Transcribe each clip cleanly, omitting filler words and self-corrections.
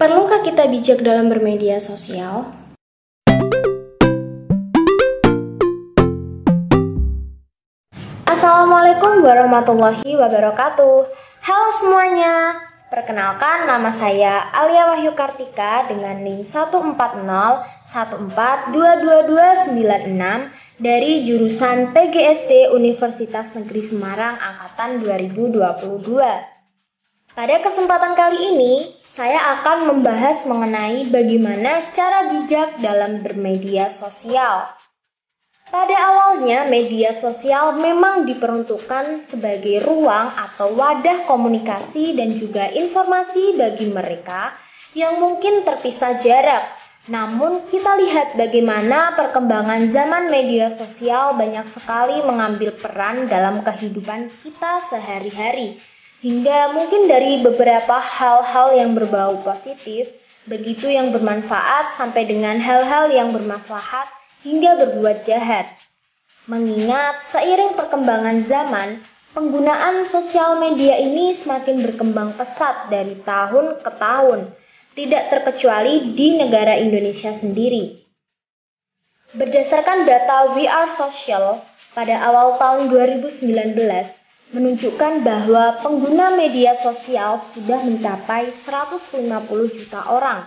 Perlukah kita bijak dalam bermedia sosial? Assalamualaikum warahmatullahi wabarakatuh. Halo semuanya, perkenalkan nama saya Alia Wahyu Kartika dengan NIM 14014222296 dari jurusan PGSD Universitas Negeri Semarang Angkatan 2022. Pada kesempatan kali ini, saya akan membahas mengenai bagaimana cara bijak dalam bermedia sosial. Pada awalnya, media sosial memang diperuntukkan sebagai ruang atau wadah komunikasi dan juga informasi bagi mereka yang mungkin terpisah jarak. Namun, kita lihat bagaimana perkembangan zaman media sosial banyak sekali mengambil peran dalam kehidupan kita sehari-hari. Hingga mungkin dari beberapa hal-hal yang berbau positif, begitu yang bermanfaat sampai dengan hal-hal yang bermaslahat hingga berbuat jahat. Mengingat seiring perkembangan zaman, penggunaan sosial media ini semakin berkembang pesat dari tahun ke tahun, tidak terkecuali di negara Indonesia sendiri. Berdasarkan data We Are Social pada awal tahun 2019, menunjukkan bahwa pengguna media sosial sudah mencapai 150 juta orang.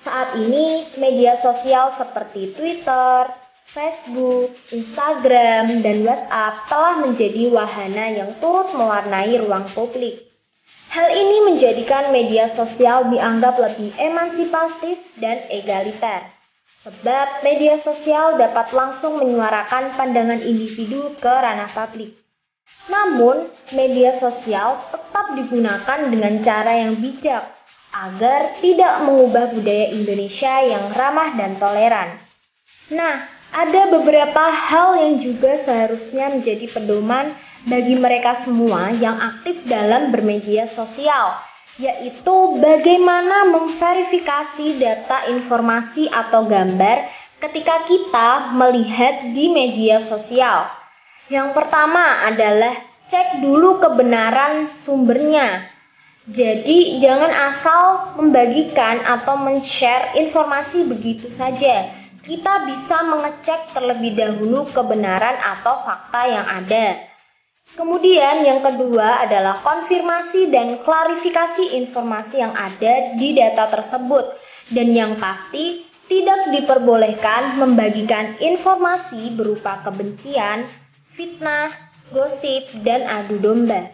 Saat ini, media sosial seperti Twitter, Facebook, Instagram, dan WhatsApp telah menjadi wahana yang turut mewarnai ruang publik. Hal ini menjadikan media sosial dianggap lebih emansipatif dan egaliter. Sebab media sosial dapat langsung menyuarakan pandangan individu ke ranah publik. Namun, media sosial tetap digunakan dengan cara yang bijak agar tidak mengubah budaya Indonesia yang ramah dan toleran. Nah, ada beberapa hal yang juga seharusnya menjadi pedoman bagi mereka semua yang aktif dalam bermedia sosial, yaitu bagaimana memverifikasi data informasi atau gambar ketika kita melihat di media sosial. Yang pertama adalah cek dulu kebenaran sumbernya. Jadi jangan asal membagikan atau men-share informasi begitu saja. Kita bisa mengecek terlebih dahulu kebenaran atau fakta yang ada. Kemudian yang kedua adalah konfirmasi dan klarifikasi informasi yang ada di data tersebut. Dan yang pasti tidak diperbolehkan membagikan informasi berupa kebencian, fitnah, gosip, dan adu domba.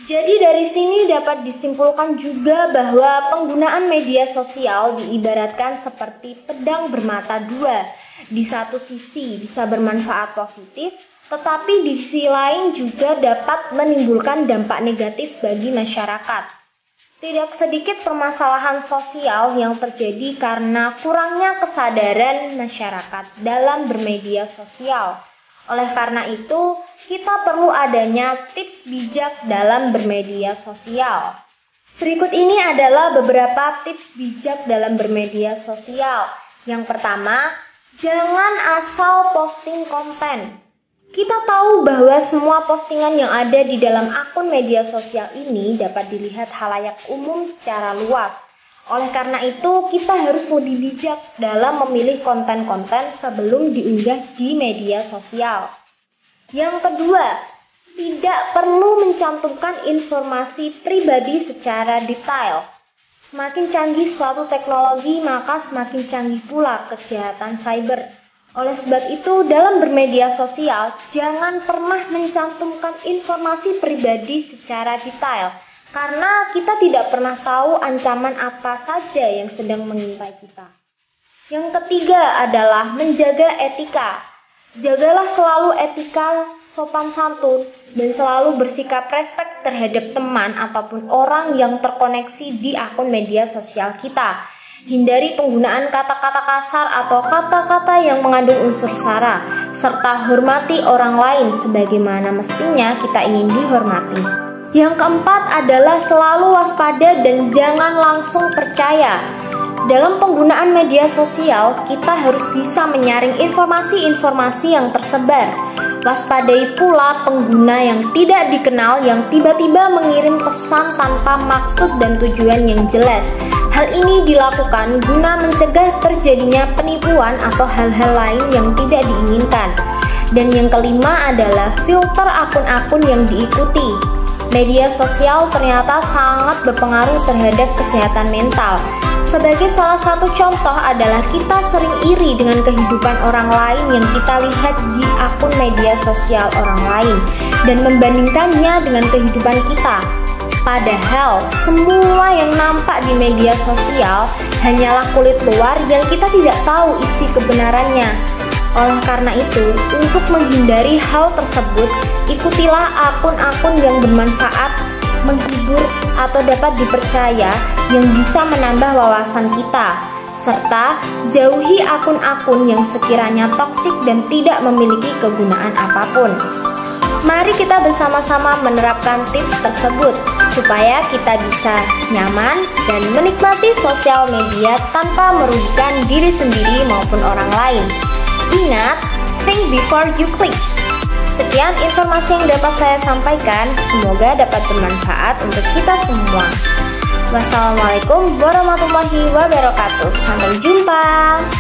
Jadi dari sini dapat disimpulkan juga bahwa penggunaan media sosial diibaratkan seperti pedang bermata dua. Di satu sisi bisa bermanfaat positif, tetapi di sisi lain juga dapat menimbulkan dampak negatif bagi masyarakat. Tidak sedikit permasalahan sosial yang terjadi karena kurangnya kesadaran masyarakat dalam bermedia sosial. Oleh karena itu, kita perlu adanya tips bijak dalam bermedia sosial. Berikut ini adalah beberapa tips bijak dalam bermedia sosial. Yang pertama, jangan asal posting konten. Kita tahu bahwa semua postingan yang ada di dalam akun media sosial ini dapat dilihat khalayak umum secara luas. Oleh karena itu, kita harus lebih bijak dalam memilih konten-konten sebelum diunggah di media sosial. Yang kedua, tidak perlu mencantumkan informasi pribadi secara detail. Semakin canggih suatu teknologi, maka semakin canggih pula kejahatan cyber. Oleh sebab itu, dalam bermedia sosial, jangan pernah mencantumkan informasi pribadi secara detail. Karena kita tidak pernah tahu ancaman apa saja yang sedang mengintai kita. Yang ketiga adalah menjaga etika. Jagalah selalu etika, sopan santun, dan selalu bersikap respek terhadap teman ataupun orang yang terkoneksi di akun media sosial kita. Hindari penggunaan kata-kata kasar atau kata-kata yang mengandung unsur sara, serta hormati orang lain sebagaimana mestinya kita ingin dihormati. Yang keempat adalah selalu waspada dan jangan langsung percaya. Dalam penggunaan media sosial, kita harus bisa menyaring informasi-informasi yang tersebar. Waspadai pula pengguna yang tidak dikenal yang tiba-tiba mengirim pesan tanpa maksud dan tujuan yang jelas. Hal ini dilakukan guna mencegah terjadinya penipuan atau hal-hal lain yang tidak diinginkan. Dan yang kelima adalah filter akun-akun yang diikuti. Media sosial ternyata sangat berpengaruh terhadap kesehatan mental. Sebagai salah satu contoh adalah kita sering iri dengan kehidupan orang lain yang kita lihat di akun media sosial orang lain dan membandingkannya dengan kehidupan kita. Padahal semua yang nampak di media sosial hanyalah kulit luar yang kita tidak tahu isi kebenarannya. Oleh karena itu, untuk menghindari hal tersebut, ikutilah akun-akun yang bermanfaat, menghibur, atau dapat dipercaya yang bisa menambah wawasan kita, serta jauhi akun-akun yang sekiranya toksik dan tidak memiliki kegunaan apapun. Mari kita bersama-sama menerapkan tips tersebut supaya kita bisa nyaman dan menikmati sosial media tanpa merugikan diri sendiri maupun orang lain. Ingat, think before you click. Sekian informasi yang dapat saya sampaikan, semoga dapat bermanfaat untuk kita semua. Wassalamualaikum warahmatullahi wabarakatuh. Sampai jumpa.